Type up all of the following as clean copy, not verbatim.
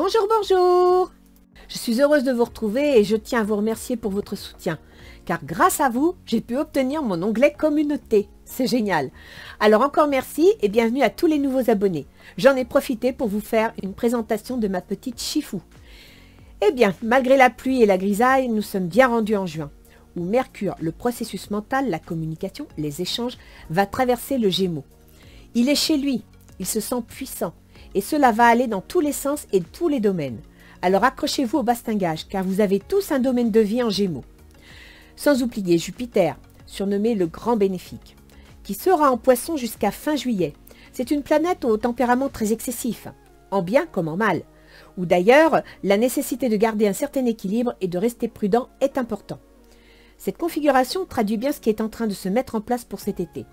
Bonjour, bonjour! Je suis heureuse de vous retrouver et je tiens à vous remercier pour votre soutien. Car grâce à vous, j'ai pu obtenir mon onglet communauté. C'est génial. Alors encore merci et bienvenue à tous les nouveaux abonnés. J'en ai profité pour vous faire une présentation de ma petite Chifou. Eh bien, malgré la pluie et la grisaille, nous sommes bien rendus en juin, où Mercure, le processus mental, la communication, les échanges, va traverser le Gémeaux. Il est chez lui, il se sent puissant, et cela va aller dans tous les sens et tous les domaines. Alors accrochez-vous au bastingage, car vous avez tous un domaine de vie en Gémeaux. Sans oublier Jupiter, surnommé le grand bénéfique, qui sera en Poisson jusqu'à fin juillet. C'est une planète au tempérament très excessif, en bien comme en mal, où d'ailleurs la nécessité de garder un certain équilibre et de rester prudent est important. Cette configuration traduit bien ce qui est en train de se mettre en place pour cet été.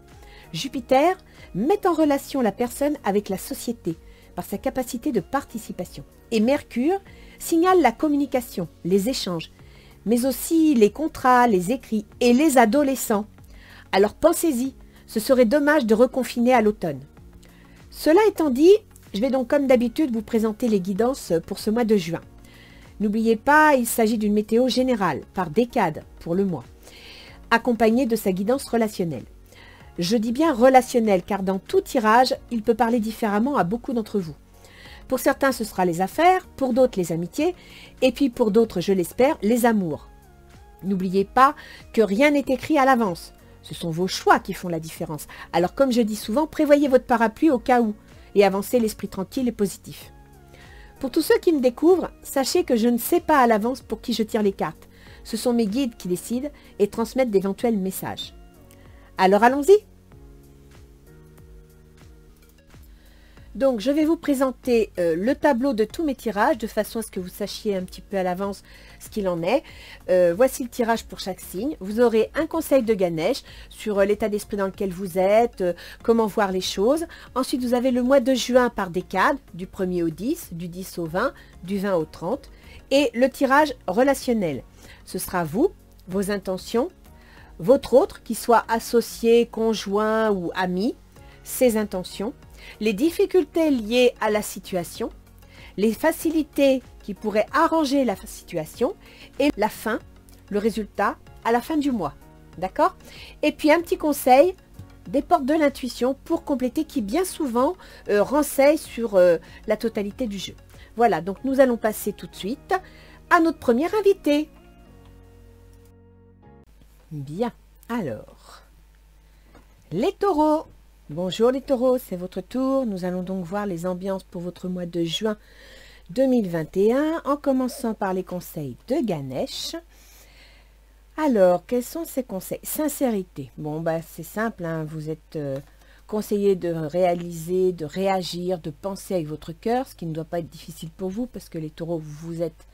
Jupiter met en relation la personne avec la société par sa capacité de participation. Et Mercure signale la communication, les échanges, mais aussi les contrats, les écrits et les adolescents. Alors pensez-y, ce serait dommage de reconfiner à l'automne. Cela étant dit, je vais donc comme d'habitude vous présenter les guidances pour ce mois de juin. N'oubliez pas, il s'agit d'une météo générale, par décade pour le mois, accompagnée de sa guidance relationnelle. Je dis bien relationnelle, car dans tout tirage, il peut parler différemment à beaucoup d'entre vous. Pour certains, ce sera les affaires, pour d'autres, les amitiés, et puis pour d'autres, je l'espère, les amours. N'oubliez pas que rien n'est écrit à l'avance. Ce sont vos choix qui font la différence. Alors comme je dis souvent, prévoyez votre parapluie au cas où, et avancez l'esprit tranquille et positif. Pour tous ceux qui me découvrent, sachez que je ne sais pas à l'avance pour qui je tire les cartes. Ce sont mes guides qui décident et transmettent d'éventuels messages. Alors allons-y. Donc je vais vous présenter le tableau de tous mes tirages de façon à ce que vous sachiez un petit peu à l'avance ce qu'il en est. Voici le tirage pour chaque signe. Vous aurez un conseil de Ganesh sur l'état d'esprit dans lequel vous êtes, comment voir les choses. Ensuite vous avez le mois de juin par décade, du 1er au 10, du 10 au 20, du 20 au 30. Et le tirage relationnel. Ce sera vous, vos intentions, votre autre, qui soit associé, conjoint ou ami, ses intentions, les difficultés liées à la situation, les facilités qui pourraient arranger la situation et la fin, le résultat à la fin du mois. D'accord? Et puis un petit conseil, des portes de l'intuition pour compléter qui bien souvent renseigne sur la totalité du jeu. Voilà, donc nous allons passer tout de suite à notre premier invité. Bien, alors, les taureaux. Bonjour les taureaux, c'est votre tour. Nous allons donc voir les ambiances pour votre mois de juin 2021, en commençant par les conseils de Ganesh. Alors, quels sont ces conseils? Sincérité. Bon, bah c'est simple, hein, vous êtes conseillé de réaliser, de réagir, de penser avec votre cœur, ce qui ne doit pas être difficile pour vous, parce que les taureaux, vous êtes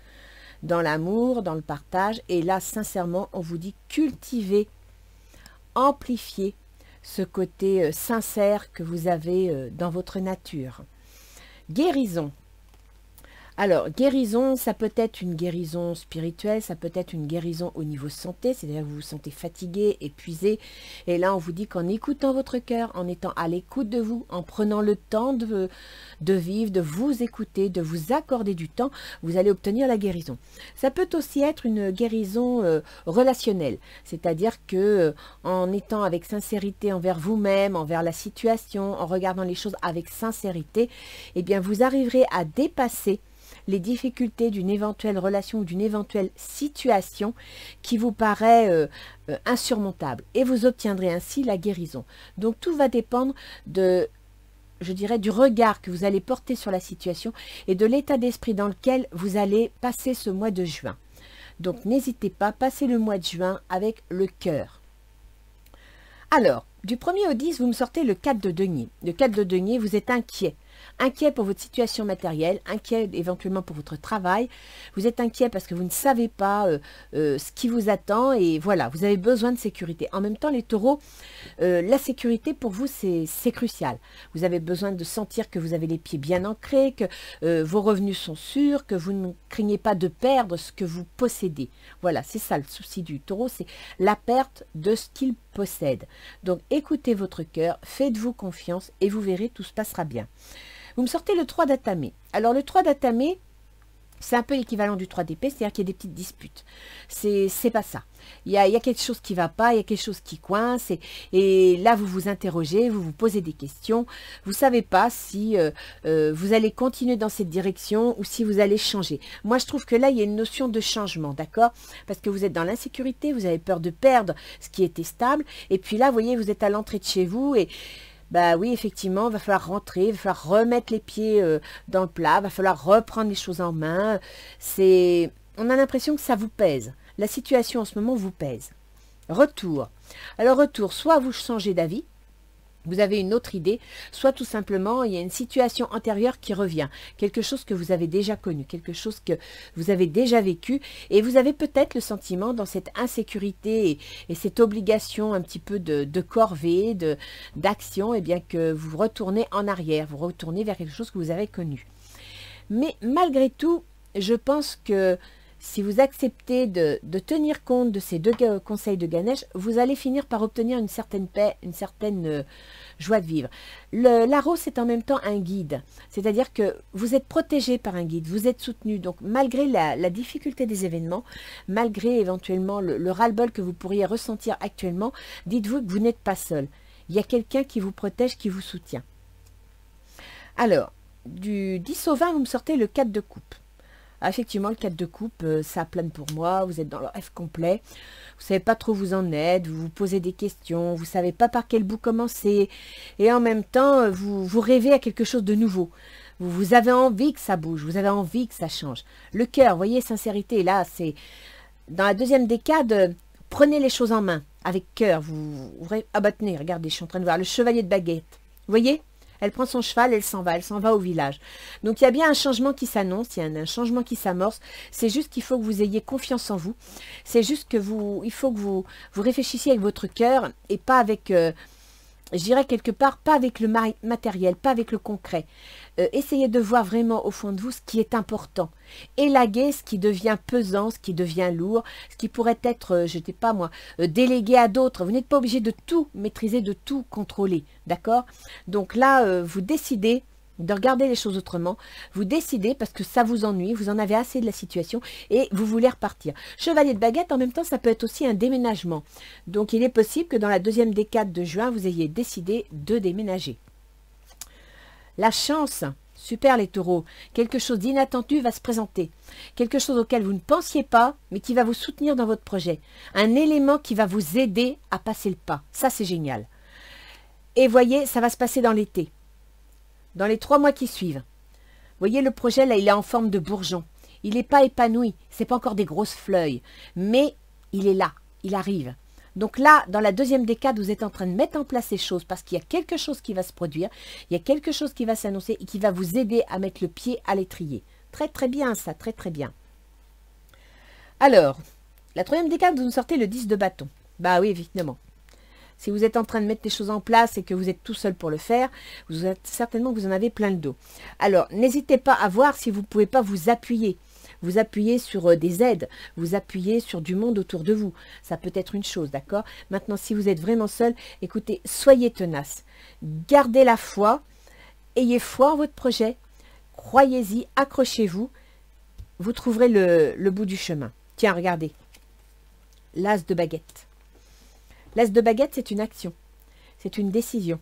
dans l'amour, dans le partage, et là, sincèrement, on vous dit cultiver, amplifier ce côté sincère que vous avez dans votre nature. Guérison. Alors, guérison, ça peut être une guérison spirituelle, ça peut être une guérison au niveau santé, c'est-à-dire que vous vous sentez fatigué, épuisé, et là on vous dit qu'en écoutant votre cœur, en étant à l'écoute de vous, en prenant le temps de vivre, de vous écouter, de vous accorder du temps, vous allez obtenir la guérison. Ça peut aussi être une guérison relationnelle, c'est-à-dire que en étant avec sincérité envers vous-même, envers la situation, en regardant les choses avec sincérité, eh bien vous arriverez à dépasser les difficultés d'une éventuelle relation ou d'une éventuelle situation qui vous paraît insurmontable, et vous obtiendrez ainsi la guérison. Donc tout va dépendre de, je dirais, du regard que vous allez porter sur la situation et de l'état d'esprit dans lequel vous allez passer ce mois de juin. Donc n'hésitez pas, passez le mois de juin avec le cœur. Alors, du 1er au 10, vous me sortez le 4 de denier. Le 4 de denier, vous êtes inquiet. Inquiet pour votre situation matérielle, inquiet éventuellement pour votre travail. Vous êtes inquiet parce que vous ne savez pas ce qui vous attend, et voilà, vous avez besoin de sécurité. En même temps, les taureaux, la sécurité pour vous, c'est crucial. Vous avez besoin de sentir que vous avez les pieds bien ancrés, que vos revenus sont sûrs, que vous ne craignez pas de perdre ce que vous possédez. Voilà, c'est ça le souci du taureau, c'est la perte de ce qu'il possède. Donc écoutez votre cœur, faites-vous confiance et vous verrez, tout se passera bien. Vous me sortez le 3 d'atamé. Alors le 3 d'atamé, c'est un peu l'équivalent du 3 d'épée, c'est-à-dire qu'il y a des petites disputes. C'est pas ça. Il y a quelque chose qui ne va pas, il y a quelque chose qui coince, et là vous vous interrogez, vous vous posez des questions, vous ne savez pas si vous allez continuer dans cette direction ou si vous allez changer. Moi je trouve que là il y a une notion de changement, d'accord? Parce que vous êtes dans l'insécurité, vous avez peur de perdre ce qui était stable, et puis là vous voyez vous êtes à l'entrée de chez vous, et bah oui, effectivement, il va falloir rentrer, il va falloir remettre les pieds dans le plat, il va falloir reprendre les choses en main. On a l'impression que ça vous pèse. La situation en ce moment vous pèse. Retour. Alors retour, soit vous changez d'avis, vous avez une autre idée, soit tout simplement il y a une situation antérieure qui revient, quelque chose que vous avez déjà connu, quelque chose que vous avez déjà vécu, et vous avez peut-être le sentiment dans cette insécurité et cette obligation un petit peu de corvée, d'action, et bien que vous retournez en arrière, vous retournez vers quelque chose que vous avez connu. Mais malgré tout, je pense que si vous acceptez de tenir compte de ces deux conseils de Ganesh, vous allez finir par obtenir une certaine paix, une certaine joie de vivre. L'arrow, c'est en même temps un guide. C'est-à-dire que vous êtes protégé par un guide, vous êtes soutenu. Donc, malgré la difficulté des événements, malgré éventuellement le ras-le-bol que vous pourriez ressentir actuellement, dites-vous que vous n'êtes pas seul. Il y a quelqu'un qui vous protège, qui vous soutient. Alors, du 10 au 20, vous me sortez le 4 de coupe. Ah, effectivement, le 4 de coupe, ça plane pour moi, vous êtes dans le rêve complet, vous ne savez pas trop où vous en êtes, vous vous posez des questions, vous ne savez pas par quel bout commencer, et en même temps, vous rêvez à quelque chose de nouveau. Vous avez envie que ça bouge, vous avez envie que ça change. Le cœur, vous voyez, sincérité, là, c'est... Dans la deuxième décade, prenez les choses en main, avec cœur, ah bah tenez, regardez, je suis en train de voir, le chevalier de baguette, vous voyez ? Elle prend son cheval, elle s'en va au village. Donc il y a bien un changement qui s'annonce, il y a un changement qui s'amorce. C'est juste qu'il faut que vous ayez confiance en vous. C'est juste que il faut que vous réfléchissiez avec votre cœur et pas avec, je dirais quelque part, pas avec le matériel, pas avec le concret. Essayez de voir vraiment au fond de vous ce qui est important. Élaguer ce qui devient pesant, ce qui devient lourd, ce qui pourrait être, je ne sais pas moi, délégué à d'autres. Vous n'êtes pas obligé de tout maîtriser, de tout contrôler, d'accord? Donc là, vous décidez de regarder les choses autrement, vous décidez parce que ça vous ennuie, vous en avez assez de la situation et vous voulez repartir. Chevalier de baguette, en même temps, ça peut être aussi un déménagement. Donc il est possible que dans la deuxième décade de juin, vous ayez décidé de déménager. La chance, super les taureaux, quelque chose d'inattendu va se présenter. Quelque chose auquel vous ne pensiez pas, mais qui va vous soutenir dans votre projet. Un élément qui va vous aider à passer le pas. Ça, c'est génial. Et voyez, ça va se passer dans l'été. Dans les 3 mois qui suivent. Vous voyez, le projet, là, il est en forme de bourgeon. Il n'est pas épanoui, ce n'est pas encore des grosses feuilles. Mais il est là, il arrive. Donc là, dans la deuxième décade, vous êtes en train de mettre en place ces choses parce qu'il y a quelque chose qui va se produire, il y a quelque chose qui va s'annoncer et qui va vous aider à mettre le pied à l'étrier. Très très bien ça, très très bien. Alors, la troisième décade, vous nous sortez le 10 de bâton. Bah oui, évidemment. Si vous êtes en train de mettre des choses en place et que vous êtes tout seul pour le faire, vous êtes certainement que vous en avez plein le dos. Alors, n'hésitez pas à voir si vous ne pouvez pas vous appuyer. Vous appuyez sur des aides, vous appuyez sur du monde autour de vous. Ça peut être une chose, d'accord? Maintenant, si vous êtes vraiment seul, écoutez, soyez tenace. Gardez la foi, ayez foi en votre projet, croyez-y, accrochez-vous. Vous trouverez le bout du chemin. Tiens, regardez. L'as de baguette. L'as de baguette, c'est une action. C'est une décision.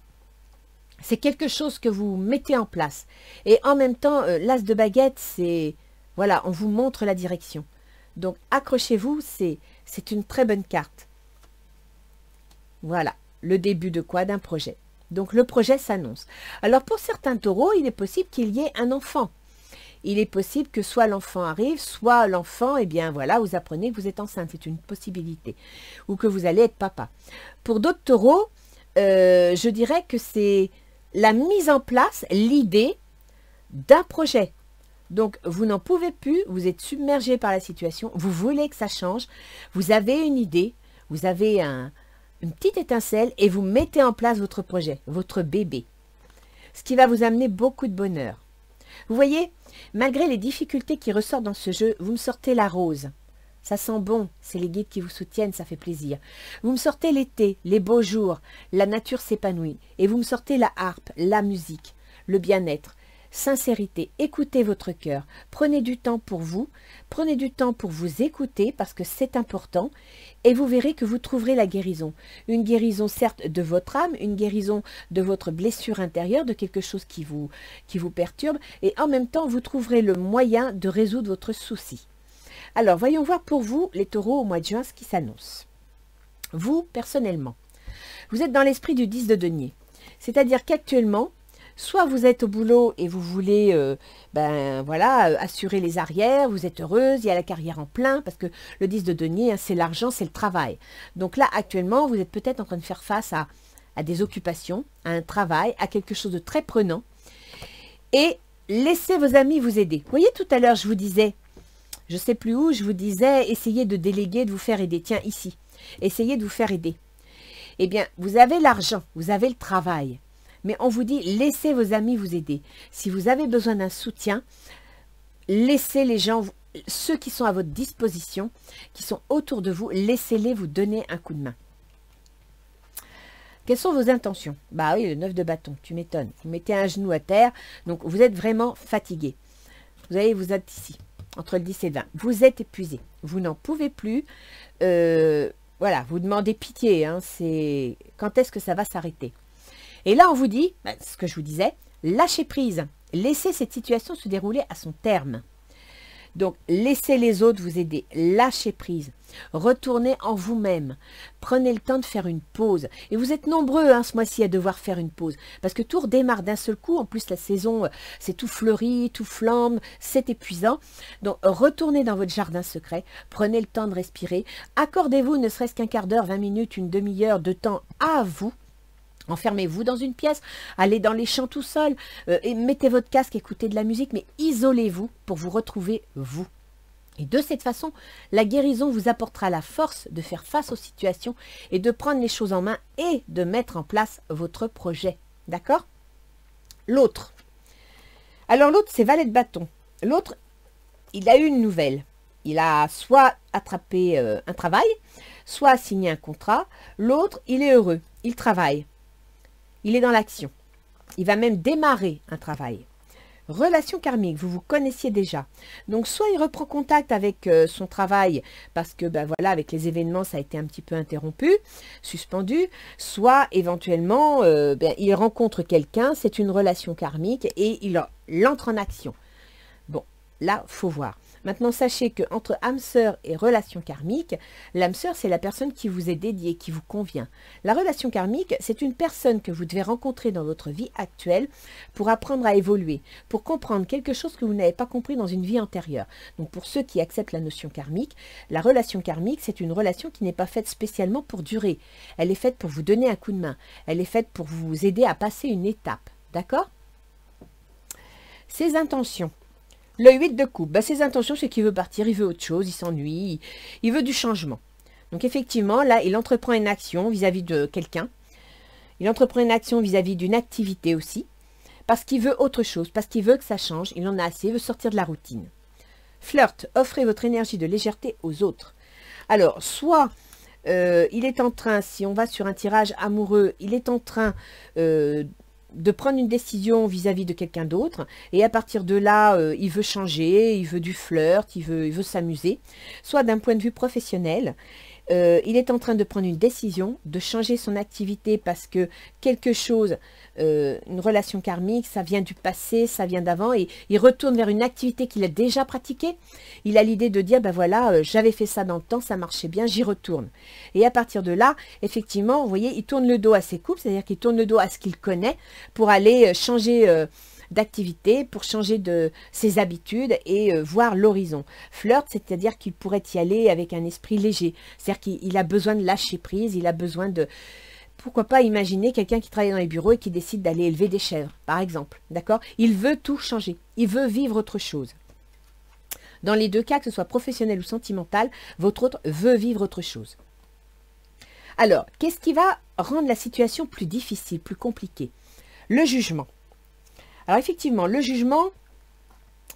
C'est quelque chose que vous mettez en place. Et en même temps, l'as de baguette, c'est... Voilà, on vous montre la direction. Donc, accrochez-vous, c'est une très bonne carte. Voilà, le début de quoi? D'un projet. Donc, le projet s'annonce. Alors, pour certains taureaux, il est possible qu'il y ait un enfant. Il est possible que soit l'enfant arrive, soit l'enfant, eh bien voilà, vous apprenez que vous êtes enceinte, c'est une possibilité. Ou que vous allez être papa. Pour d'autres taureaux, je dirais que c'est la mise en place, l'idée d'un projet. Donc, vous n'en pouvez plus, vous êtes submergé par la situation, vous voulez que ça change, vous avez une idée, vous avez une petite étincelle et vous mettez en place votre projet, votre bébé. Ce qui va vous amener beaucoup de bonheur. Vous voyez, malgré les difficultés qui ressortent dans ce jeu, vous me sortez la rose. Ça sent bon, c'est les guides qui vous soutiennent, ça fait plaisir. Vous me sortez l'été, les beaux jours, la nature s'épanouit. Et vous me sortez la harpe, la musique, le bien-être. sincérité, écoutez votre cœur, prenez du temps pour vous, prenez du temps pour vous écouter parce que c'est important et vous verrez que vous trouverez la guérison. Une guérison certes de votre âme, une guérison de votre blessure intérieure, de quelque chose qui vous perturbe et en même temps vous trouverez le moyen de résoudre votre souci. Alors voyons voir pour vous les taureaux au mois de juin ce qui s'annonce. Vous personnellement, vous êtes dans l'esprit du 10 de denier, c'est-à-dire qu'actuellement, soit vous êtes au boulot et vous voulez assurer les arrières, vous êtes heureuse, il y a la carrière en plein, parce que le 10 de denier, hein, c'est l'argent, c'est le travail. Donc là, actuellement, vous êtes peut-être en train de faire face à des occupations, à un travail, à quelque chose de très prenant. Et laissez vos amis vous aider. Vous voyez, tout à l'heure, je vous disais, je ne sais plus où, je vous disais, essayez de déléguer, de vous faire aider. Tiens, ici, essayez de vous faire aider. Eh bien, vous avez l'argent, vous avez le travail. Mais on vous dit, laissez vos amis vous aider. Si vous avez besoin d'un soutien, laissez les gens, ceux qui sont à votre disposition, qui sont autour de vous, laissez-les vous donner un coup de main. Quelles sont vos intentions? Bah oui, le 9 de bâton, tu m'étonnes. Vous mettez un genou à terre, donc vous êtes vraiment fatigué. Vous êtes ici, entre le 10 et le 20. Vous êtes épuisé, vous n'en pouvez plus. Voilà, vous demandez pitié, hein, c'est quand est-ce que ça va s'arrêter? Et là, on vous dit, ce que je vous disais, lâchez prise. Laissez cette situation se dérouler à son terme. Donc, laissez les autres vous aider. Lâchez prise. Retournez en vous-même. Prenez le temps de faire une pause. Et vous êtes nombreux hein, ce mois-ci à devoir faire une pause. Parce que tout redémarre d'un seul coup. En plus, la saison, c'est tout fleuri, tout flambe. C'est épuisant. Donc, retournez dans votre jardin secret. Prenez le temps de respirer. Accordez-vous ne serait-ce qu'un quart d'heure, 20 minutes, une demi-heure de temps à vous. Enfermez-vous dans une pièce, allez dans les champs tout seul, et mettez votre casque, écoutez de la musique, mais isolez-vous pour vous retrouver vous. Et de cette façon, la guérison vous apportera la force de faire face aux situations et de prendre les choses en main et de mettre en place votre projet. D'accord? L'autre. Alors l'autre, c'est valet de bâton. L'autre, il a eu une nouvelle. Il a soit attrapé un travail, soit signé un contrat. L'autre, il est heureux, il travaille. Il est dans l'action. Il va même démarrer un travail. Relation karmique, vous vous connaissiez déjà. Donc, soit il reprend contact avec son travail parce que, voilà, avec les événements, ça a été un petit peu interrompu, suspendu. Soit, éventuellement, il rencontre quelqu'un, c'est une relation karmique et il entre en action. Bon, là, faut voir. Maintenant, sachez qu'entre âme sœur et relation karmique, l'âme sœur, c'est la personne qui vous est dédiée, qui vous convient. La relation karmique, c'est une personne que vous devez rencontrer dans votre vie actuelle pour apprendre à évoluer, pour comprendre quelque chose que vous n'avez pas compris dans une vie antérieure. Donc, pour ceux qui acceptent la notion karmique, la relation karmique, c'est une relation qui n'est pas faite spécialement pour durer. Elle est faite pour vous donner un coup de main. Elle est faite pour vous aider à passer une étape. D'accord? Ses intentions. Le 8 de coupe, ses intentions, c'est qu'il veut partir, il veut autre chose, il s'ennuie, il veut du changement. Donc effectivement, là, il entreprend une action vis-à-vis de quelqu'un. Il entreprend une action vis-à-vis d'une activité aussi, parce qu'il veut autre chose, parce qu'il veut que ça change, il en a assez, il veut sortir de la routine. Flirt, offrez votre énergie de légèreté aux autres. Alors, soit il est en train, si on va sur un tirage amoureux, il est en train de prendre une décision vis-à-vis de quelqu'un d'autre, et à partir de là, il veut changer, il veut du flirt, il veut s'amuser, soit d'un point de vue professionnel, il est en train de prendre une décision, de changer son activité parce que quelque chose, une relation karmique, ça vient du passé, ça vient d'avant, et il retourne vers une activité qu'il a déjà pratiquée. Il a l'idée de dire, voilà, j'avais fait ça dans le temps, ça marchait bien, j'y retourne. Et à partir de là, effectivement, vous voyez, il tourne le dos à ses couples, c'est-à-dire qu'il tourne le dos à ce qu'il connaît pour aller changer d'activité, pour changer de ses habitudes et voir l'horizon. Flirt, c'est-à-dire qu'il pourrait y aller avec un esprit léger. C'est-à-dire qu'il a besoin de lâcher prise, il a besoin de... Pourquoi pas imaginer quelqu'un qui travaille dans les bureaux et qui décide d'aller élever des chèvres, par exemple. D'accord? Il veut tout changer. Il veut vivre autre chose. Dans les deux cas, que ce soit professionnel ou sentimental, votre autre veut vivre autre chose. Alors, qu'est-ce qui va rendre la situation plus difficile, plus compliquée? Le jugement. Alors effectivement, le jugement,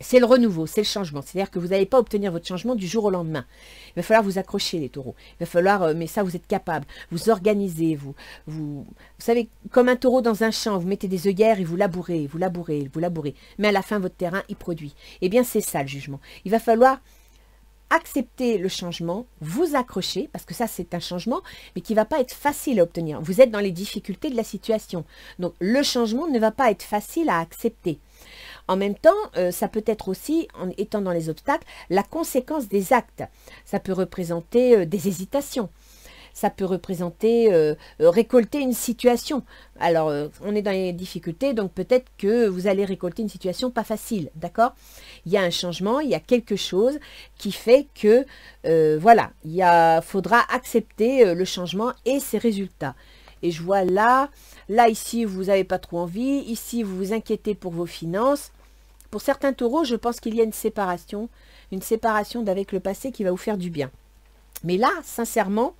c'est le renouveau, c'est le changement. C'est-à-dire que vous n'allez pas obtenir votre changement du jour au lendemain. Il va falloir vous accrocher, les taureaux. Il va falloir, mais ça, vous êtes capable. Vous organisez, vous savez, comme un taureau dans un champ, vous mettez des œillères et vous labourez, vous labourez, vous labourez. Mais à la fin, votre terrain, il produit. Eh bien, c'est ça, le jugement. Il va falloir accepter le changement, vous accrocher, parce que ça, c'est un changement, mais qui ne va pas être facile à obtenir. Vous êtes dans les difficultés de la situation. Donc, le changement ne va pas être facile à accepter. En même temps, ça peut être aussi, en étant dans les obstacles, la conséquence des actes. Ça peut représenter des hésitations. Ça peut représenter récolter une situation. Alors, on est dans les difficultés, donc peut-être que vous allez récolter une situation pas facile, d'accord? Il y a un changement, il y a quelque chose qui fait que, voilà, faudra accepter le changement et ses résultats. Et je vois là ici, vous n'avez pas trop envie. Ici, vous vous inquiétez pour vos finances. Pour certains taureaux, je pense qu'il y a une séparation d'avec le passé qui va vous faire du bien. Mais là, sincèrement,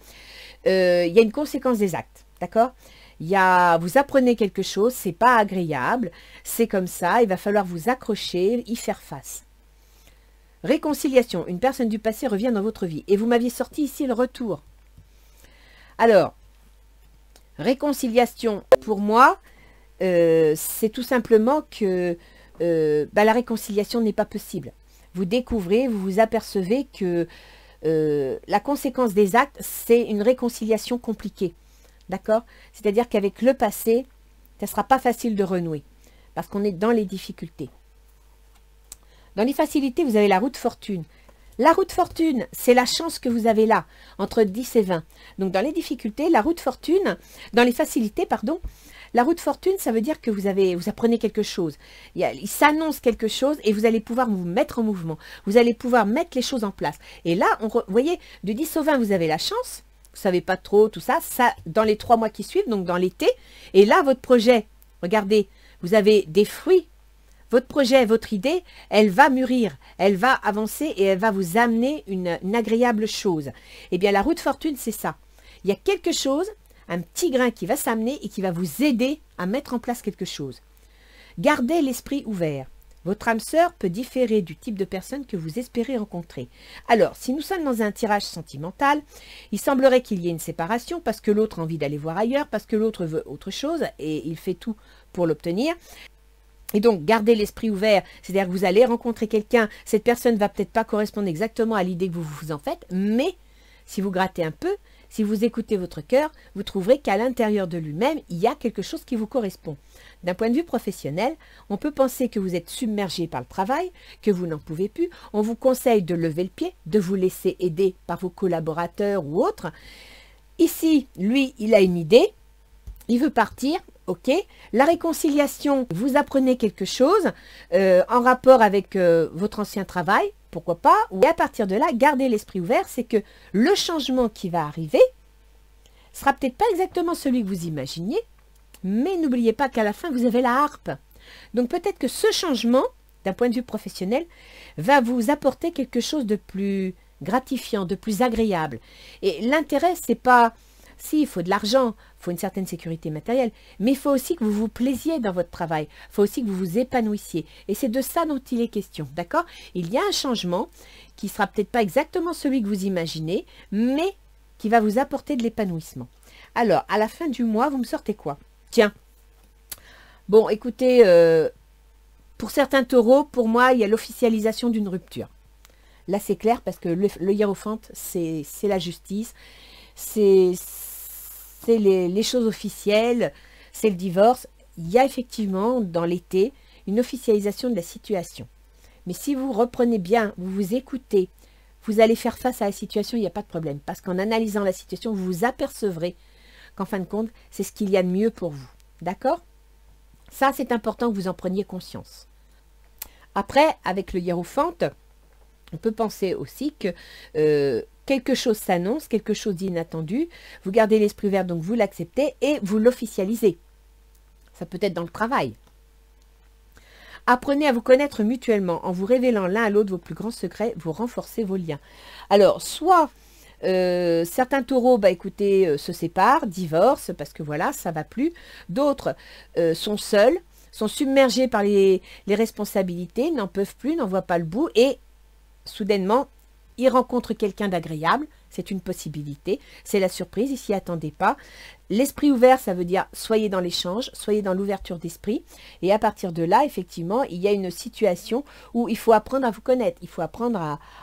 il y a une conséquence des actes, d'accord? Vous apprenez quelque chose, c'est pas agréable, c'est comme ça, il va falloir vous accrocher, y faire face. Réconciliation, une personne du passé revient dans votre vie. Et vous m'aviez sorti ici le retour. Alors, réconciliation, pour moi, c'est tout simplement que la réconciliation n'est pas possible. Vous découvrez, vous vous apercevez que la conséquence des actes, c'est une réconciliation compliquée. D'accord? C'est-à-dire qu'avec le passé, ça ne sera pas facile de renouer, parce qu'on est dans les difficultés. Dans les facilités, vous avez la roue de fortune. La roue de fortune, c'est la chance que vous avez là, entre 10 et 20. Donc dans les difficultés, la roue de fortune, dans les facilités, pardon, la roue de fortune, ça veut dire que vous apprenez quelque chose. Il s'annonce quelque chose et vous allez pouvoir vous mettre en mouvement. Vous allez pouvoir mettre les choses en place. Et là, vous voyez, de 10 au 20, vous avez la chance. Vous ne savez pas trop, tout ça, dans les 3 mois qui suivent, donc dans l'été. Et là, votre projet, regardez, vous avez des fruits. Votre projet, votre idée, elle va mûrir, elle va avancer et elle va vous amener une agréable chose. Eh bien, la roue de fortune, c'est ça. Il y a quelque chose, un petit grain qui va s'amener et qui va vous aider à mettre en place quelque chose. Gardez l'esprit ouvert. Votre âme sœur peut différer du type de personne que vous espérez rencontrer. Alors, si nous sommes dans un tirage sentimental, il semblerait qu'il y ait une séparation parce que l'autre a envie d'aller voir ailleurs, parce que l'autre veut autre chose et il fait tout pour l'obtenir. Et donc, gardez l'esprit ouvert, c'est-à-dire que vous allez rencontrer quelqu'un, cette personne ne va peut-être pas correspondre exactement à l'idée que vous vous en faites, mais si vous grattez un peu, si vous écoutez votre cœur, vous trouverez qu'à l'intérieur de lui-même, il y a quelque chose qui vous correspond. D'un point de vue professionnel, on peut penser que vous êtes submergé par le travail, que vous n'en pouvez plus. On vous conseille de lever le pied, de vous laisser aider par vos collaborateurs ou autres. Ici, lui, il a une idée, il veut partir. Ok, la réconciliation, vous apprenez quelque chose en rapport avec votre ancien travail, pourquoi pas, ou à partir de là, gardez l'esprit ouvert, c'est que le changement qui va arriver sera peut-être pas exactement celui que vous imaginiez, mais n'oubliez pas qu'à la fin, vous avez la harpe. Donc peut-être que ce changement, d'un point de vue professionnel, va vous apporter quelque chose de plus gratifiant, de plus agréable. Et l'intérêt, c'est pas... Si, il faut de l'argent, il faut une certaine sécurité matérielle, mais il faut aussi que vous vous plaisiez dans votre travail, il faut aussi que vous vous épanouissiez. Et c'est de ça dont il est question, d'accord? Il y a un changement qui ne sera peut-être pas exactement celui que vous imaginez, mais qui va vous apporter de l'épanouissement. Alors, à la fin du mois, vous me sortez quoi? Tiens, bon, écoutez, pour certains taureaux, pour moi, il y a l'officialisation d'une rupture. Là, c'est clair, parce que le hiérophante, c'est la justice, c'est les choses officielles, c'est le divorce. Il y a effectivement dans l'été une officialisation de la situation. Mais si vous reprenez bien, vous vous écoutez, vous allez faire face à la situation, il n'y a pas de problème. Parce qu'en analysant la situation, vous vous apercevrez qu'en fin de compte, c'est ce qu'il y a de mieux pour vous. D'accord? Ça, c'est important que vous en preniez conscience. Après, avec le hiérophante, on peut penser aussi que quelque chose s'annonce, quelque chose d'inattendu. Vous gardez l'esprit ouvert, donc vous l'acceptez et vous l'officialisez. Ça peut être dans le travail. Apprenez à vous connaître mutuellement. En vous révélant l'un à l'autre vos plus grands secrets, vous renforcez vos liens. Alors, soit certains taureaux, écoutez, se séparent, divorcent, parce que voilà, ça ne va plus. D'autres sont seuls, sont submergés par les responsabilités, n'en peuvent plus, n'en voient pas le bout, et soudainement, ils rencontrent quelqu'un d'agréable, c'est une possibilité, c'est la surprise, ils s'y attendaient pas. L'esprit ouvert, ça veut dire soyez dans l'échange, soyez dans l'ouverture d'esprit, et à partir de là, effectivement, il y a une situation où il faut apprendre à vous connaître, il faut apprendre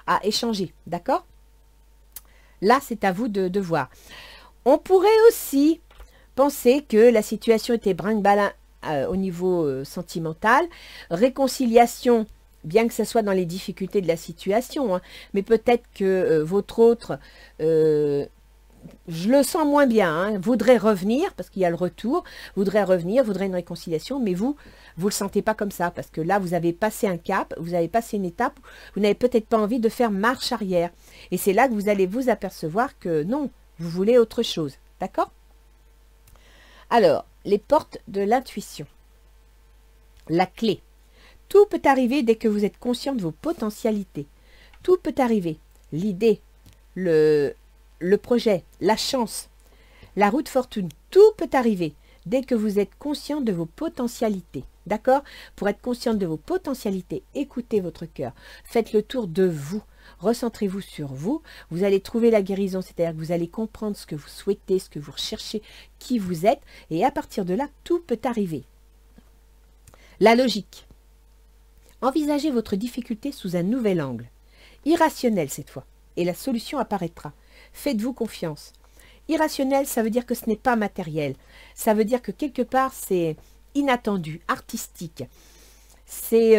à échanger, d'accord? Là, c'est à vous de voir. On pourrait aussi penser que la situation était brinque-ballin au niveau sentimental, réconciliation, bien que ce soit dans les difficultés de la situation, hein, mais peut-être que votre autre, je le sens moins bien, hein, voudrait revenir, parce qu'il y a le retour, voudrait revenir, voudrait une réconciliation, mais vous ne le sentez pas comme ça, parce que là, vous avez passé un cap, vous avez passé une étape, vous n'avez peut-être pas envie de faire marche arrière. Et c'est là que vous allez vous apercevoir que non, vous voulez autre chose, d'accord? Alors, les portes de l'intuition. La clé. Tout peut arriver dès que vous êtes conscient de vos potentialités. Tout peut arriver. L'idée, le projet, la chance, la route fortune, tout peut arriver dès que vous êtes conscient de vos potentialités. D'accord? Pour être conscient de vos potentialités, écoutez votre cœur. Faites le tour de vous. Recentrez-vous sur vous. Vous allez trouver la guérison, c'est-à-dire que vous allez comprendre ce que vous souhaitez, ce que vous recherchez, qui vous êtes. Et à partir de là, tout peut arriver. La logique. Envisagez votre difficulté sous un nouvel angle. Irrationnel cette fois. Et la solution apparaîtra. Faites-vous confiance. Irrationnel, ça veut dire que ce n'est pas matériel. Ça veut dire que quelque part, c'est inattendu, artistique. C'est...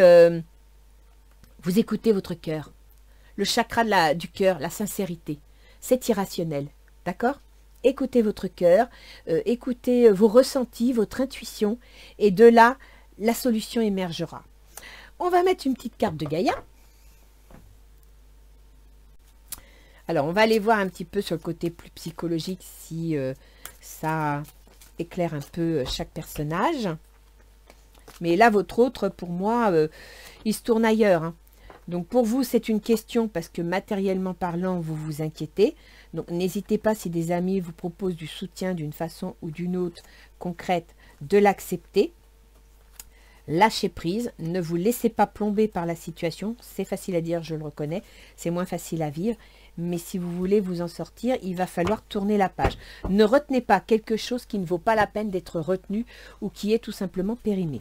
vous écoutez votre cœur. Le chakra du cœur, la sincérité. C'est irrationnel. D'accord? Écoutez votre cœur, écoutez vos ressentis, votre intuition. Et de là, la solution émergera. On va mettre une petite carte de Gaïa. Alors, on va aller voir un petit peu sur le côté plus psychologique si ça éclaire un peu chaque personnage. Mais là, votre autre, pour moi, il se tourne ailleurs. Hein. Donc, pour vous, c'est une question parce que matériellement parlant, vous vous inquiétez. Donc, n'hésitez pas, si des amis vous proposent du soutien d'une façon ou d'une autre concrète, de l'accepter. Lâchez prise, ne vous laissez pas plomber par la situation. C'est facile à dire, je le reconnais. C'est moins facile à vivre. Mais si vous voulez vous en sortir, il va falloir tourner la page. Ne retenez pas quelque chose qui ne vaut pas la peine d'être retenu ou qui est tout simplement périmé.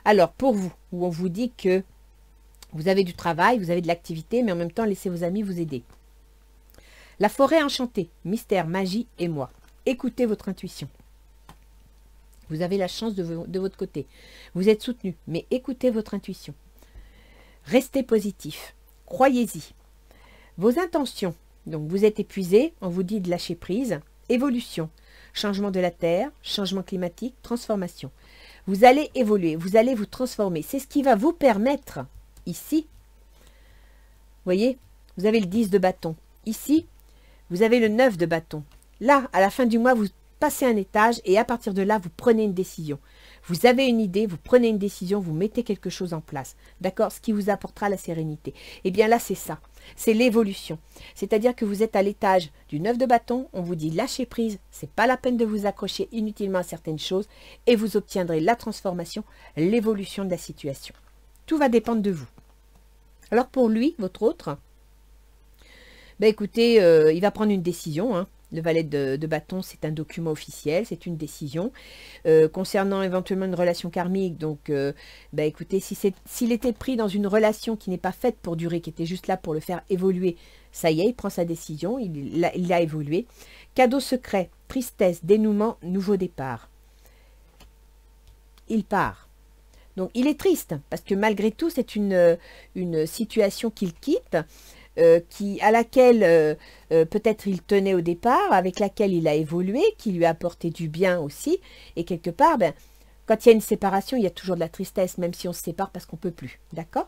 Alors, pour vous, où on vous dit que vous avez du travail, vous avez de l'activité, mais en même temps, laissez vos amis vous aider. La forêt enchantée, mystère, magie et moi. Écoutez votre intuition. Vous avez la chance de votre côté. Vous êtes soutenu, mais écoutez votre intuition. Restez positif. Croyez-y. Vos intentions. Donc, vous êtes épuisé, on vous dit de lâcher prise. Évolution. Changement de la terre, changement climatique, transformation. Vous allez évoluer, vous allez vous transformer. C'est ce qui va vous permettre, ici, vous voyez, vous avez le 10 de bâton. Ici, vous avez le 9 de bâton. Là, à la fin du mois, vous passez un étage et à partir de là, vous prenez une décision. Vous avez une idée, vous prenez une décision, vous mettez quelque chose en place. D'accord? Ce qui vous apportera la sérénité. Eh bien là, c'est ça. C'est l'évolution. C'est-à-dire que vous êtes à l'étage du 9 de bâton, on vous dit lâchez prise, c'est pas la peine de vous accrocher inutilement à certaines choses et vous obtiendrez la transformation, l'évolution de la situation. Tout va dépendre de vous. Alors pour lui, votre autre, ben écoutez, il va prendre une décision, hein. Le valet de bâton, c'est un document officiel, c'est une décision. Concernant éventuellement une relation karmique, donc, bah écoutez, s'il était pris dans une relation qui n'est pas faite pour durer, qui était juste là pour le faire évoluer, ça y est, il prend sa décision, il a évolué. Cadeau secret, tristesse, dénouement, nouveau départ. Il part. Donc, il est triste, parce que malgré tout, c'est une situation qu'il quitte, à laquelle peut-être il tenait au départ, avec laquelle il a évolué, qui lui a apporté du bien aussi. Et quelque part, ben, quand il y a une séparation, il y a toujours de la tristesse, même si on se sépare parce qu'on ne peut plus. D'accord?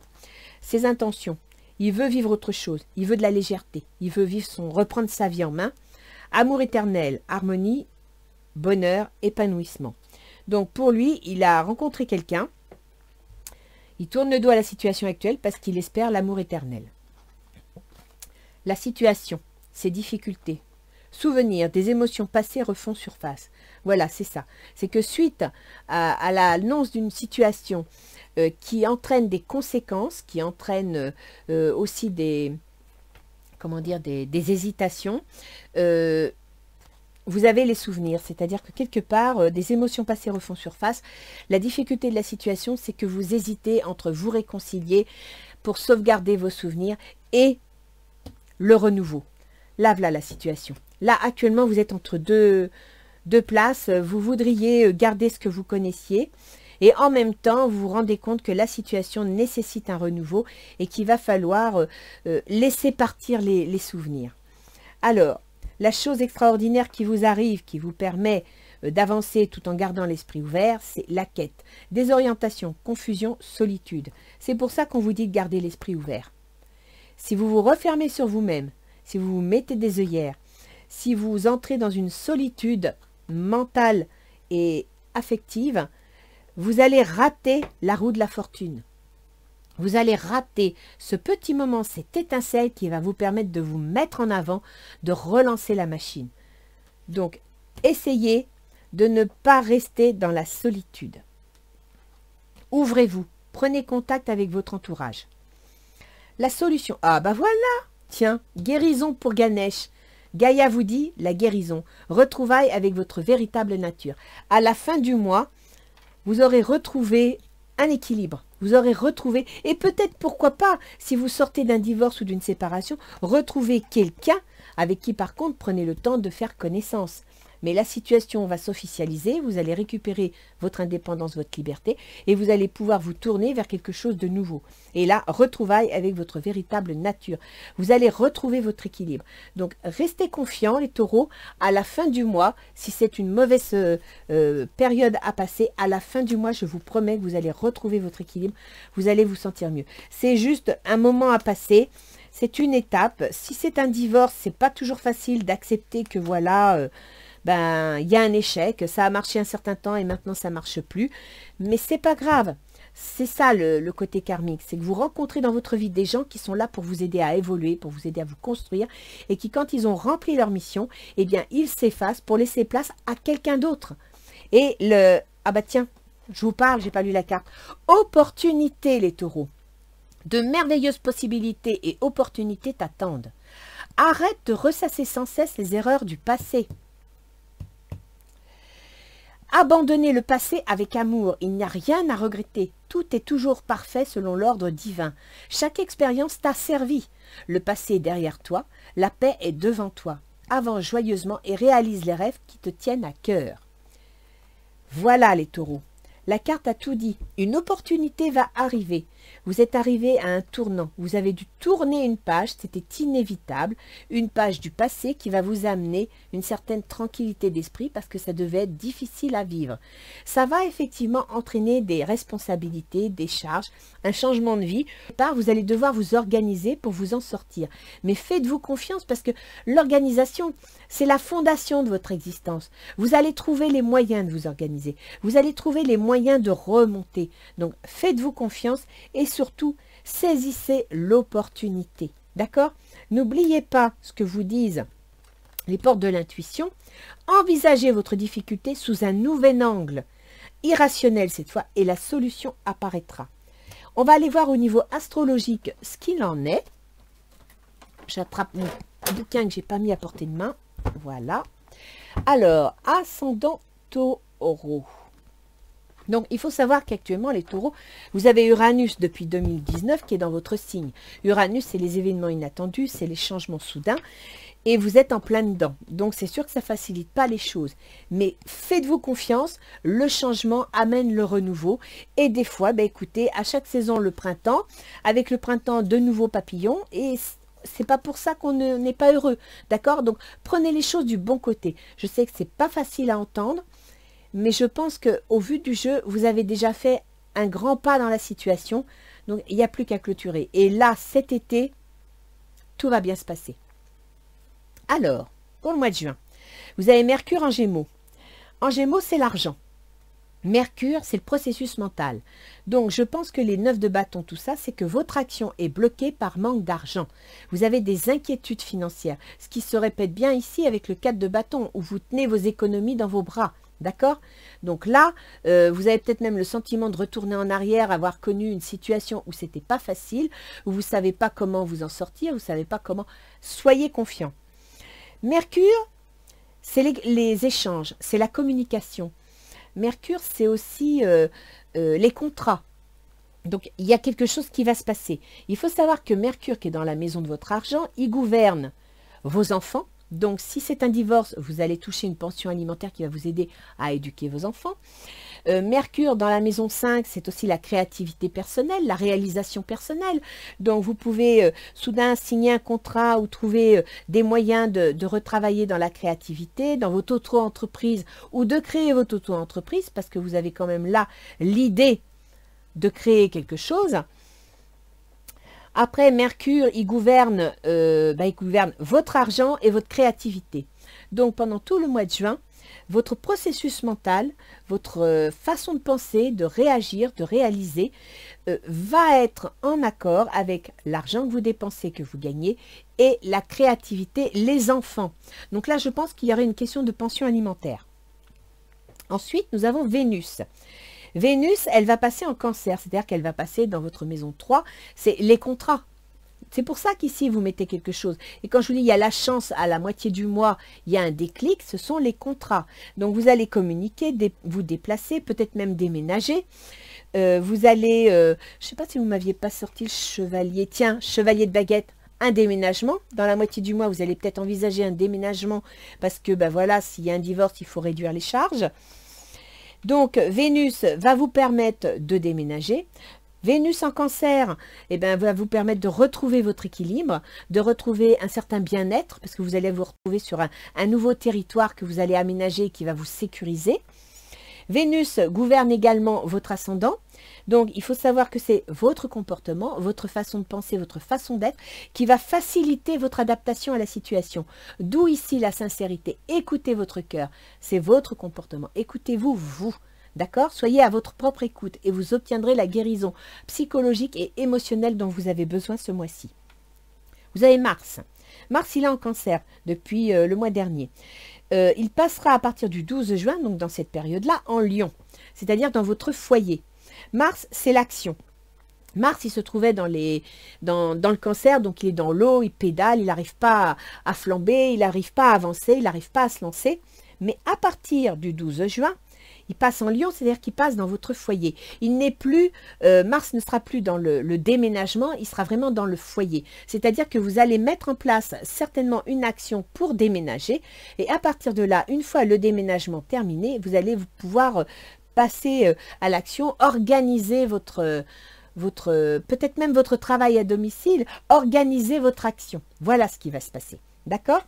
Ses intentions. Il veut vivre autre chose. Il veut de la légèreté. Il veut reprendre sa vie en main. Amour éternel, harmonie, bonheur, épanouissement. Donc pour lui, il a rencontré quelqu'un. Il tourne le dos à la situation actuelle parce qu'il espère l'amour éternel. La situation, ses difficultés, souvenirs, des émotions passées refont surface. Voilà, c'est ça. C'est que suite à l'annonce d'une situation qui entraîne des conséquences, qui entraîne aussi des, comment dire, des hésitations, vous avez les souvenirs, c'est-à-dire que quelque part, des émotions passées refont surface. La difficulté de la situation, c'est que vous hésitez entre vous réconcilier pour sauvegarder vos souvenirs et le renouveau. Là, voilà la situation. Là, actuellement, vous êtes entre deux places. Vous voudriez garder ce que vous connaissiez et en même temps, vous vous rendez compte que la situation nécessite un renouveau et qu'il va falloir laisser partir les souvenirs. Alors, la chose extraordinaire qui vous arrive, qui vous permet d'avancer tout en gardant l'esprit ouvert, c'est la quête. Désorientation, confusion, solitude. C'est pour ça qu'on vous dit de garder l'esprit ouvert. Si vous vous refermez sur vous-même, si vous vous mettez des œillères, si vous entrez dans une solitude mentale et affective, vous allez rater la roue de la fortune. Vous allez rater ce petit moment, cette étincelle qui va vous permettre de vous mettre en avant, de relancer la machine. Donc, essayez de ne pas rester dans la solitude. Ouvrez-vous, prenez contact avec votre entourage. La solution, ah bah voilà, tiens, guérison pour Ganesh. Gaïa vous dit la guérison, retrouvailles avec votre véritable nature. À la fin du mois, vous aurez retrouvé un équilibre. Vous aurez retrouvé, et peut-être pourquoi pas, si vous sortez d'un divorce ou d'une séparation, retrouver quelqu'un avec qui par contre prenez le temps de faire connaissance. Mais la situation va s'officialiser, vous allez récupérer votre indépendance, votre liberté, et vous allez pouvoir vous tourner vers quelque chose de nouveau. Et là, retrouvailles avec votre véritable nature. Vous allez retrouver votre équilibre. Donc, restez confiants, les taureaux, à la fin du mois, si c'est une mauvaise période à passer, à la fin du mois, je vous promets que vous allez retrouver votre équilibre, vous allez vous sentir mieux. C'est juste un moment à passer. C'est une étape. Si c'est un divorce, c'est pas toujours facile d'accepter que voilà... ben, il y a un échec, ça a marché un certain temps et maintenant ça ne marche plus. Mais c'est pas grave. C'est ça le côté karmique. C'est que vous rencontrez dans votre vie des gens qui sont là pour vous aider à évoluer, pour vous aider à vous construire et qui, quand ils ont rempli leur mission, eh bien, ils s'effacent pour laisser place à quelqu'un d'autre. Et le... Ah bah tiens, je vous parle, j'ai pas lu la carte. Opportunité, les taureaux. De merveilleuses possibilités et opportunités t'attendent. Arrête de ressasser sans cesse les erreurs du passé. Abandonnez le passé avec amour, il n'y a rien à regretter. Tout est toujours parfait selon l'ordre divin. Chaque expérience t'a servi. Le passé est derrière toi, la paix est devant toi. Avance joyeusement et réalise les rêves qui te tiennent à cœur. Voilà les taureaux. La carte a tout dit. Une opportunité va arriver. Vous êtes arrivé à un tournant. Vous avez dû tourner une page, c'était inévitable. Une page du passé qui va vous amener une certaine tranquillité d'esprit parce que ça devait être difficile à vivre. Ça va effectivement entraîner des responsabilités, des charges, un changement de vie. Vous allez devoir vous organiser pour vous en sortir. Mais faites-vous confiance parce que l'organisation, c'est la fondation de votre existence. Vous allez trouver les moyens de vous organiser. Vous allez trouver les moyens de remonter. Donc, faites-vous confiance et surtout, saisissez l'opportunité. D'accord? N'oubliez pas ce que vous disent les portes de l'intuition. Envisagez votre difficulté sous un nouvel angle, irrationnel cette fois, et la solution apparaîtra. On va aller voir au niveau astrologique ce qu'il en est. J'attrape mon bouquin que j'ai pas mis à portée de main. Voilà. Alors, ascendant taureau. Donc, il faut savoir qu'actuellement, les taureaux, vous avez Uranus depuis 2019 qui est dans votre signe. Uranus, c'est les événements inattendus, c'est les changements soudains et vous êtes en plein dedans. Donc, c'est sûr que ça ne facilite pas les choses. Mais faites-vous confiance, le changement amène le renouveau. Et des fois, ben, écoutez, à chaque saison, le printemps, avec le printemps, de nouveaux papillons et c'est pas pour ça qu'on n'est pas heureux. D'accord? Donc, prenez les choses du bon côté. Je sais que c'est pas facile à entendre. Mais je pense qu'au vu du jeu, vous avez déjà fait un grand pas dans la situation. Donc, il n'y a plus qu'à clôturer. Et là, cet été, tout va bien se passer. Alors, pour le mois de juin, vous avez Mercure en Gémeaux. En Gémeaux, c'est l'argent. Mercure, c'est le processus mental. Donc, je pense que les 9 de bâton, tout ça, c'est que votre action est bloquée par manque d'argent. Vous avez des inquiétudes financières, ce qui se répète bien ici avec le 4 de bâton, où vous tenez vos économies dans vos bras. D'accord? Donc là, vous avez peut-être même le sentiment de retourner en arrière, avoir connu une situation où c'était pas facile, où vous ne savez pas comment vous en sortir, vous ne savez pas comment. Soyez confiant. Mercure, c'est les échanges, c'est la communication. Mercure, c'est aussi les contrats. Donc, il y a quelque chose qui va se passer. Il faut savoir que Mercure, qui est dans la maison de votre argent, il gouverne vos enfants. Donc, si c'est un divorce, vous allez toucher une pension alimentaire qui va vous aider à éduquer vos enfants. Mercure, dans la maison 5, c'est aussi la créativité personnelle, la réalisation personnelle. Donc, vous pouvez soudain signer un contrat ou trouver des moyens de retravailler dans la créativité, dans votre auto-entreprise ou de créer votre auto-entreprise parce que vous avez quand même là l'idée de créer quelque chose. Après, Mercure, il gouverne votre argent et votre créativité. Donc, pendant tout le mois de juin, votre processus mental, votre façon de penser, de réagir, de réaliser, va être en accord avec l'argent que vous dépensez, que vous gagnez, et la créativité, les enfants. Donc là, je pense qu'il y aurait une question de pension alimentaire. Ensuite, nous avons Vénus. Vénus, elle va passer en cancer, c'est-à-dire qu'elle va passer dans votre maison 3, c'est les contrats. C'est pour ça qu'ici, vous mettez quelque chose. Et quand je vous dis, il y a la chance à la moitié du mois, il y a un déclic, ce sont les contrats. Donc, vous allez communiquer, vous déplacer, peut-être même déménager. Vous allez, je ne sais pas si vous ne m'aviez pas sorti le chevalier. Tiens, chevalier de baguette, un déménagement. Dans la moitié du mois, vous allez peut-être envisager un déménagement parce que, ben voilà, s'il y a un divorce, il faut réduire les charges. Donc, Vénus va vous permettre de déménager. Vénus en cancer, eh ben, va vous permettre de retrouver votre équilibre, de retrouver un certain bien-être, parce que vous allez vous retrouver sur un nouveau territoire que vous allez aménager et qui va vous sécuriser. Vénus gouverne également votre ascendant. Donc, il faut savoir que c'est votre comportement, votre façon de penser, votre façon d'être qui va faciliter votre adaptation à la situation. D'où ici la sincérité. Écoutez votre cœur. C'est votre comportement. Écoutez-vous, vous. D'accord? Soyez à votre propre écoute et vous obtiendrez la guérison psychologique et émotionnelle dont vous avez besoin ce mois-ci. Vous avez Mars. Mars, il est en cancer depuis le mois dernier. Il passera à partir du 12 juin, donc dans cette période-là, en Lion, c'est-à-dire dans votre foyer. Mars, c'est l'action. Mars, il se trouvait dans le cancer, donc il est dans l'eau, il pédale, il n'arrive pas à flamber, il n'arrive pas à avancer, il n'arrive pas à se lancer. Mais à partir du 12 juin, il passe en Lion, c'est-à-dire qu'il passe dans votre foyer. Il n'est plus, Mars ne sera plus dans le déménagement, il sera vraiment dans le foyer. C'est-à-dire que vous allez mettre en place certainement une action pour déménager. Et à partir de là, une fois le déménagement terminé, vous allez pouvoir passer à l'action, organiser peut-être même votre travail à domicile, organiser votre action. Voilà ce qui va se passer. D'accord?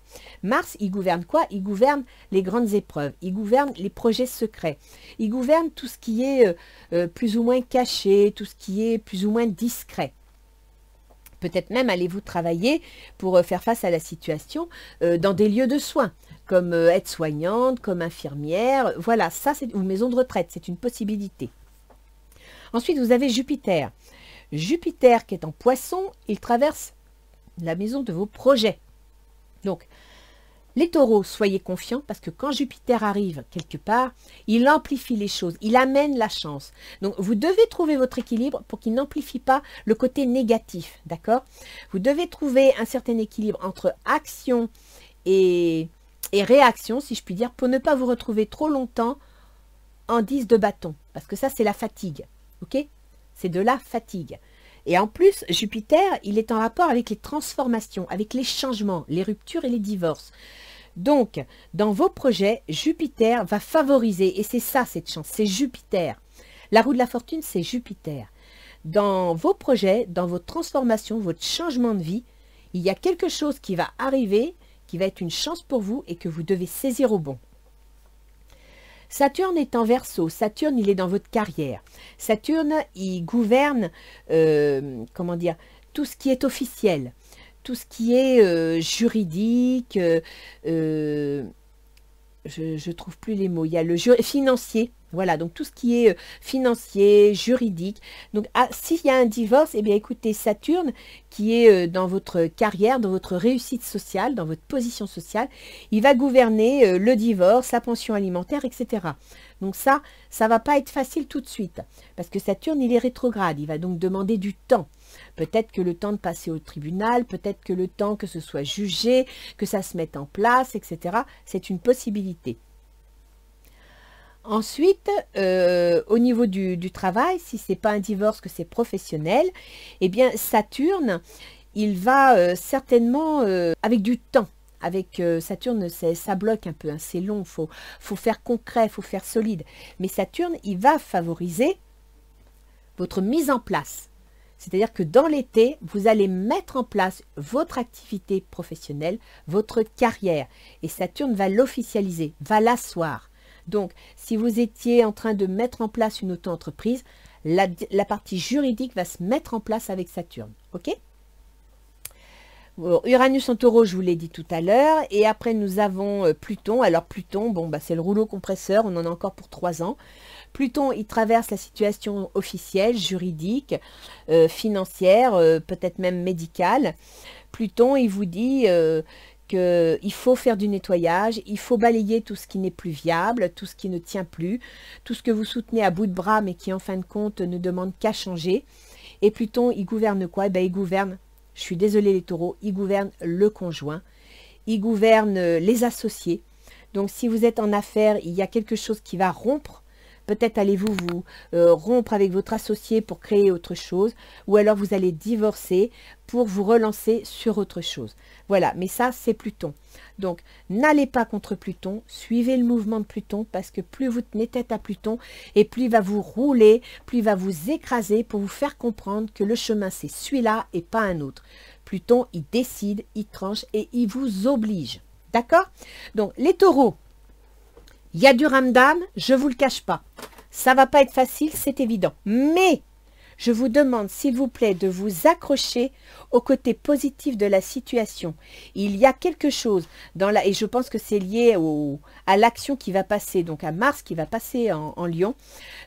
Mars, il gouverne quoi? Il gouverne les grandes épreuves, il gouverne les projets secrets, il gouverne tout ce qui est plus ou moins caché, tout ce qui est plus ou moins discret. Peut-être même allez-vous travailler pour faire face à la situation dans des lieux de soins, comme aide-soignante, comme infirmière. Voilà, ça c'est une maison de retraite, c'est une possibilité. Ensuite, vous avez Jupiter. Jupiter qui est en Poisson, il traverse la maison de vos projets. Donc, les taureaux, soyez confiants parce que quand Jupiter arrive quelque part, il amplifie les choses, il amène la chance. Donc, vous devez trouver votre équilibre pour qu'il n'amplifie pas le côté négatif, d'accord? Vous devez trouver un certain équilibre entre action et réaction, si je puis dire, pour ne pas vous retrouver trop longtemps en 10 de bâton. Parce que ça, c'est la fatigue, ok? C'est de la fatigue. Et en plus, Jupiter, il est en rapport avec les transformations, avec les changements, les ruptures et les divorces. Donc, dans vos projets, Jupiter va favoriser, et c'est ça cette chance, c'est Jupiter. La roue de la fortune, c'est Jupiter. Dans vos projets, dans vos transformations, votre changement de vie, il y a quelque chose qui va arriver, qui va être une chance pour vous et que vous devez saisir au bon. Saturne est en Verseau. Saturne, il est dans votre carrière. Saturne, il gouverne, comment dire, tout ce qui est officiel, tout ce qui est juridique, je trouve plus les mots. Il y a le financier, Voilà, donc tout ce qui est financier, juridique. Donc, s'il y a un divorce, eh bien, écoutez, Saturne, qui est dans votre carrière, dans votre réussite sociale, dans votre position sociale, il va gouverner le divorce, la pension alimentaire, etc. Donc ça va pas être facile tout de suite, parce que Saturne, il est rétrograde, il va donc demander du temps. Peut-être que le temps de passer au tribunal, peut-être que le temps que ce soit jugé, que ça se mette en place, etc. C'est une possibilité. Ensuite, au niveau du travail, si ce n'est pas un divorce, que c'est professionnel, eh bien Saturne, il va certainement avec du temps. Avec Saturne, ça bloque un peu, hein, c'est long, faut faire concret, faut faire solide. Mais Saturne, il va favoriser votre mise en place. C'est-à-dire que dans l'été, vous allez mettre en place votre activité professionnelle, votre carrière. Et Saturne va l'officialiser, va l'asseoir. Donc, si vous étiez en train de mettre en place une auto-entreprise, la partie juridique va se mettre en place avec Saturne. Ok ? Bon, Uranus en taureau, je vous l'ai dit tout à l'heure. Et après, nous avons Pluton. Alors, Pluton, bon, bah, c'est le rouleau compresseur. On en a encore pour 3 ans. Pluton, il traverse la situation officielle, juridique, financière, peut-être même médicale. Pluton, il vous dit qu'il faut faire du nettoyage, il faut balayer tout ce qui n'est plus viable, tout ce qui ne tient plus, tout ce que vous soutenez à bout de bras, mais qui en fin de compte ne demande qu'à changer. Et Pluton, il gouverne quoi? Eh bien, il gouverne, je suis désolée les taureaux, il gouverne le conjoint, il gouverne les associés. Donc, si vous êtes en affaires, il y a quelque chose qui va rompre. Peut-être allez-vous vous rompre avec votre associé pour créer autre chose, ou alors vous allez divorcer pour vous relancer sur autre chose. Voilà, mais ça, c'est Pluton. Donc, n'allez pas contre Pluton, suivez le mouvement de Pluton, parce que plus vous tenez tête à Pluton, et plus il va vous rouler, plus il va vous écraser pour vous faire comprendre que le chemin, c'est celui-là et pas un autre. Pluton, il décide, il tranche et il vous oblige. D'accord? Donc, les taureaux, il y a du ramdam, je ne vous le cache pas. Ça ne va pas être facile, c'est évident. Mais je vous demande, s'il vous plaît, de vous accrocher au côté positif de la situation. Il y a quelque chose dans et je pense que c'est lié à l'action qui va passer, donc à Mars qui va passer en Lion.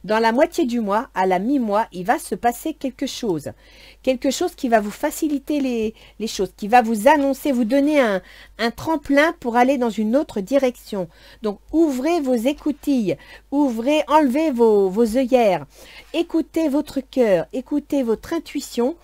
Dans la moitié du mois, à la mi-mois, il va se passer quelque chose. Quelque chose qui va vous faciliter les choses, qui va vous annoncer, vous donner un tremplin pour aller dans une autre direction. Donc, ouvrez vos écoutilles, enlevez vos œillères, écoutez votre cœur, écoutez votre intuition,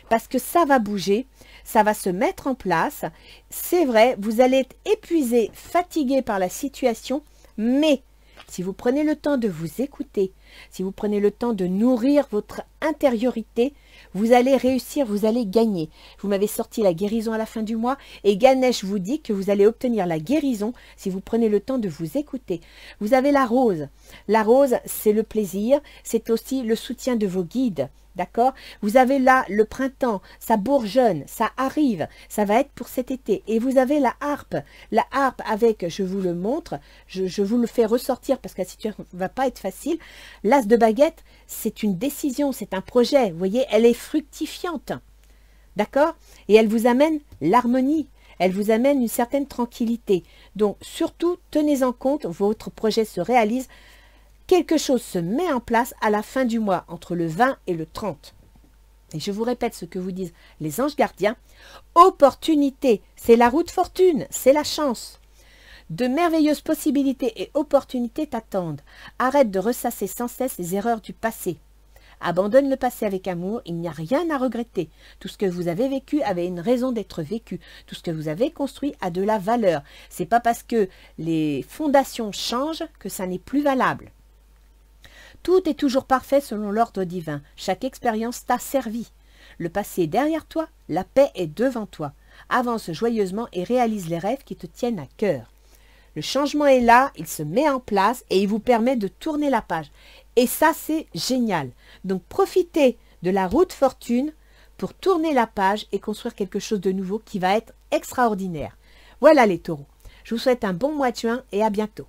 parce que ça va bouger, ça va se mettre en place. C'est vrai, vous allez être épuisé, fatigué par la situation, mais si vous prenez le temps de vous écouter, si vous prenez le temps de nourrir votre intériorité, vous allez réussir, vous allez gagner. Vous m'avez sorti la guérison à la fin du mois et Ganesh vous dit que vous allez obtenir la guérison si vous prenez le temps de vous écouter. Vous avez la rose. La rose, c'est le plaisir, c'est aussi le soutien de vos guides. D'accord? Vous avez là le printemps, ça bourgeonne, ça arrive, ça va être pour cet été. Et vous avez la harpe avec, je vous le montre, je vous le fais ressortir parce que la situation ne va pas être facile. L'as de baguette, c'est une décision, c'est un projet. Vous voyez, elle est fructifiante. D'accord? Et elle vous amène l'harmonie. Elle vous amène une certaine tranquillité. Donc, surtout, tenez en compte, votre projet se réalise. Quelque chose se met en place à la fin du mois, entre le 20 et le 30. Et je vous répète ce que vous disent les anges gardiens. Opportunité, c'est la roue de fortune, c'est la chance. De merveilleuses possibilités et opportunités t'attendent. Arrête de ressasser sans cesse les erreurs du passé. Abandonne le passé avec amour, il n'y a rien à regretter. Tout ce que vous avez vécu avait une raison d'être vécu. Tout ce que vous avez construit a de la valeur. C'est pas parce que les fondations changent que ça n'est plus valable. Tout est toujours parfait selon l'ordre divin. Chaque expérience t'a servi. Le passé est derrière toi, la paix est devant toi. Avance joyeusement et réalise les rêves qui te tiennent à cœur. Le changement est là, il se met en place et il vous permet de tourner la page. Et ça, c'est génial. Donc, profitez de la roue de fortune pour tourner la page et construire quelque chose de nouveau qui va être extraordinaire. Voilà les taureaux. Je vous souhaite un bon mois de juin et à bientôt.